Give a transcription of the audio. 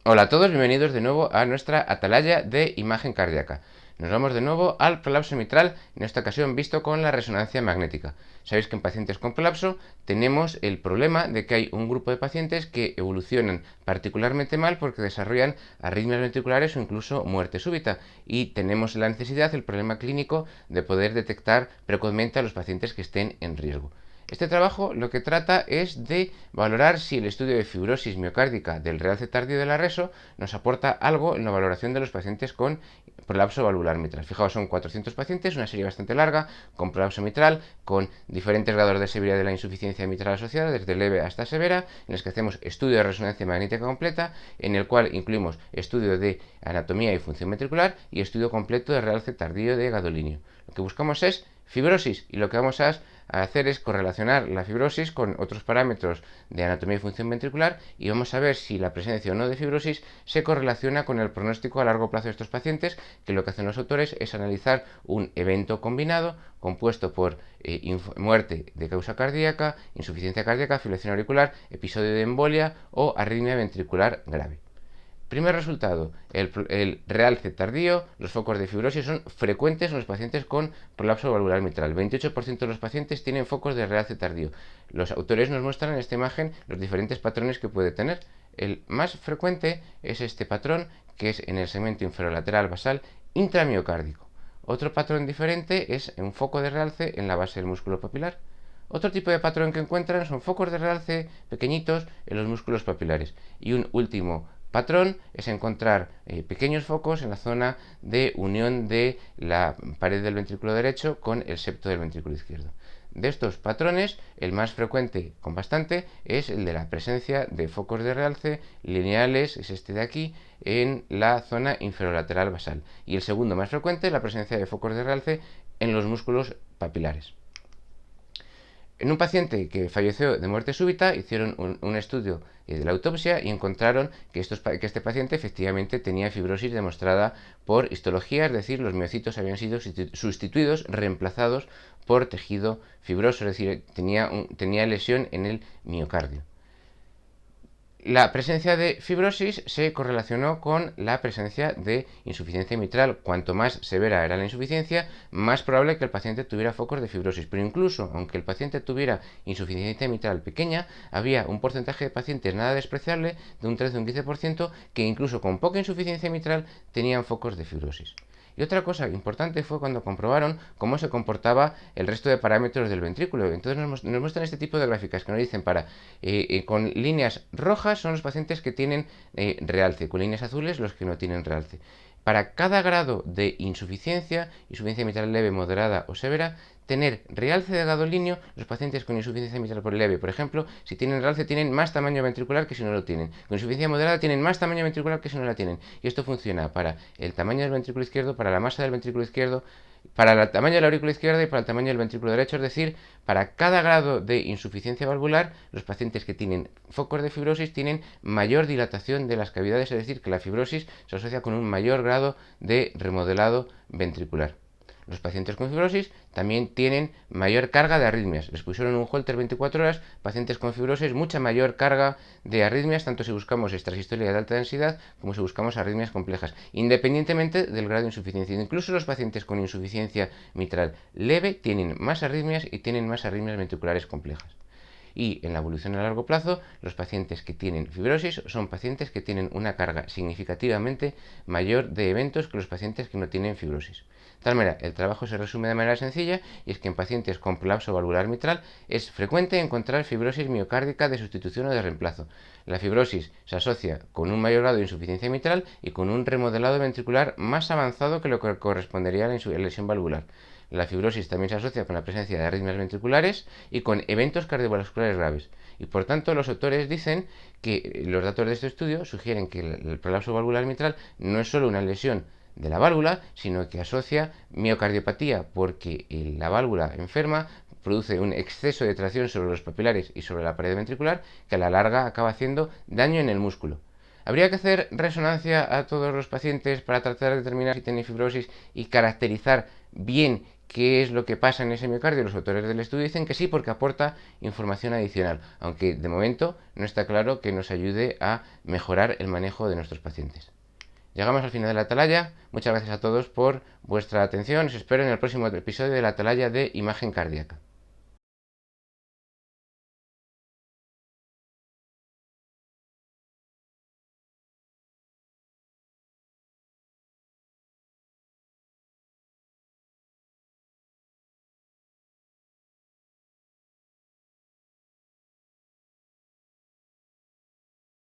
Hola a todos, bienvenidos de nuevo a nuestra atalaya de imagen cardíaca. Nos vamos de nuevo al prolapso mitral, en esta ocasión visto con la resonancia magnética. Sabéis que en pacientes con prolapso tenemos el problema de que hay un grupo de pacientes que evolucionan particularmente mal porque desarrollan arritmias ventriculares o incluso muerte súbita, y tenemos la necesidad, el problema clínico, de poder detectar precozmente a los pacientes que estén en riesgo. Este trabajo lo que trata es de valorar si el estudio de fibrosis miocárdica del realce tardío de la reso nos aporta algo en la valoración de los pacientes con prolapso valvular mitral. Fijaos, son 400 pacientes, una serie bastante larga, con prolapso mitral, con diferentes grados de severidad de la insuficiencia mitral asociada, desde leve hasta severa, en los que hacemos estudio de resonancia magnética completa, en el cual incluimos estudio de anatomía y función ventricular y estudio completo de realce tardío de gadolinio. Lo que buscamos es fibrosis, y lo que vamos a hacer es correlacionar la fibrosis con otros parámetros de anatomía y función ventricular, y vamos a ver si la presencia o no de fibrosis se correlaciona con el pronóstico a largo plazo de estos pacientes, que lo que hacen los autores es analizar un evento combinado compuesto por muerte de causa cardíaca, insuficiencia cardíaca, fibrilación auricular, episodio de embolia o arritmia ventricular grave. Primer resultado, el realce tardío, los focos de fibrosis son frecuentes en los pacientes con prolapso valvular mitral. 28% de los pacientes tienen focos de realce tardío. Los autores nos muestran en esta imagen los diferentes patrones que puede tener. El más frecuente es este patrón, que es en el segmento inferolateral basal intramiocárdico. Otro patrón diferente es un foco de realce en la base del músculo papilar. Otro tipo de patrón que encuentran son focos de realce pequeñitos en los músculos papilares. Y un último patrón es encontrar pequeños focos en la zona de unión de la pared del ventrículo derecho con el septo del ventrículo izquierdo. De estos patrones, el más frecuente con bastante es el de la presencia de focos de realce lineales, es este de aquí, en la zona inferolateral basal. Y el segundo más frecuente es la presencia de focos de realce en los músculos papilares. En un paciente que falleció de muerte súbita, hicieron un estudio de la autopsia y encontraron que este paciente efectivamente tenía fibrosis demostrada por histología, es decir, los miocitos habían sido sustituidos, reemplazados por tejido fibroso, es decir, tenía lesión en el miocardio. La presencia de fibrosis se correlacionó con la presencia de insuficiencia mitral. Cuanto más severa era la insuficiencia, más probable que el paciente tuviera focos de fibrosis. Pero incluso, aunque el paciente tuviera insuficiencia mitral pequeña, había un porcentaje de pacientes nada despreciable, de un 13 o un 15%, que incluso con poca insuficiencia mitral tenían focos de fibrosis. Y otra cosa importante fue cuando comprobaron cómo se comportaba el resto de parámetros del ventrículo. Entonces nos muestran este tipo de gráficas que nos dicen con líneas rojas son los pacientes que tienen realce, con líneas azules los que no tienen realce. Para cada grado de insuficiencia mitral leve, moderada o severa, tener realce de gadolinio, los pacientes con insuficiencia mitral por leve, por ejemplo, si tienen realce tienen más tamaño ventricular que si no lo tienen. Con insuficiencia moderada tienen más tamaño ventricular que si no la tienen. Y esto funciona para el tamaño del ventrículo izquierdo, para la masa del ventrículo izquierdo, para el tamaño de la aurícula izquierda y para el tamaño del ventrículo derecho, es decir, para cada grado de insuficiencia valvular, los pacientes que tienen focos de fibrosis tienen mayor dilatación de las cavidades, es decir, que la fibrosis se asocia con un mayor grado de remodelado ventricular. Los pacientes con fibrosis también tienen mayor carga de arritmias. Les pusieron un Holter 24 horas, pacientes con fibrosis, mucha mayor carga de arritmias, tanto si buscamos extrasistolia de alta densidad como si buscamos arritmias complejas, independientemente del grado de insuficiencia. Incluso los pacientes con insuficiencia mitral leve tienen más arritmias y tienen más arritmias ventriculares complejas. Y en la evolución a largo plazo, los pacientes que tienen fibrosis son pacientes que tienen una carga significativamente mayor de eventos que los pacientes que no tienen fibrosis. De tal manera, el trabajo se resume de manera sencilla, y es que en pacientes con prolapso valvular mitral es frecuente encontrar fibrosis miocárdica de sustitución o de reemplazo. La fibrosis se asocia con un mayor grado de insuficiencia mitral y con un remodelado ventricular más avanzado que lo que correspondería a la lesión valvular. La fibrosis también se asocia con la presencia de arritmias ventriculares y con eventos cardiovasculares graves. Y por tanto, los autores dicen que los datos de este estudio sugieren que el prolapso valvular mitral no es solo una lesión de la válvula, sino que asocia miocardiopatía, porque la válvula enferma produce un exceso de tracción sobre los papilares y sobre la pared ventricular, que a la larga acaba haciendo daño en el músculo. ¿Habría que hacer resonancia a todos los pacientes para tratar de determinar si tienen fibrosis y caracterizar bien ¿Qué es lo que pasa en ese miocardio? Los autores del estudio dicen que sí, porque aporta información adicional, aunque de momento no está claro que nos ayude a mejorar el manejo de nuestros pacientes. Llegamos al final de la atalaya. Muchas gracias a todos por vuestra atención. Os espero en el próximo episodio de la atalaya de imagen cardíaca.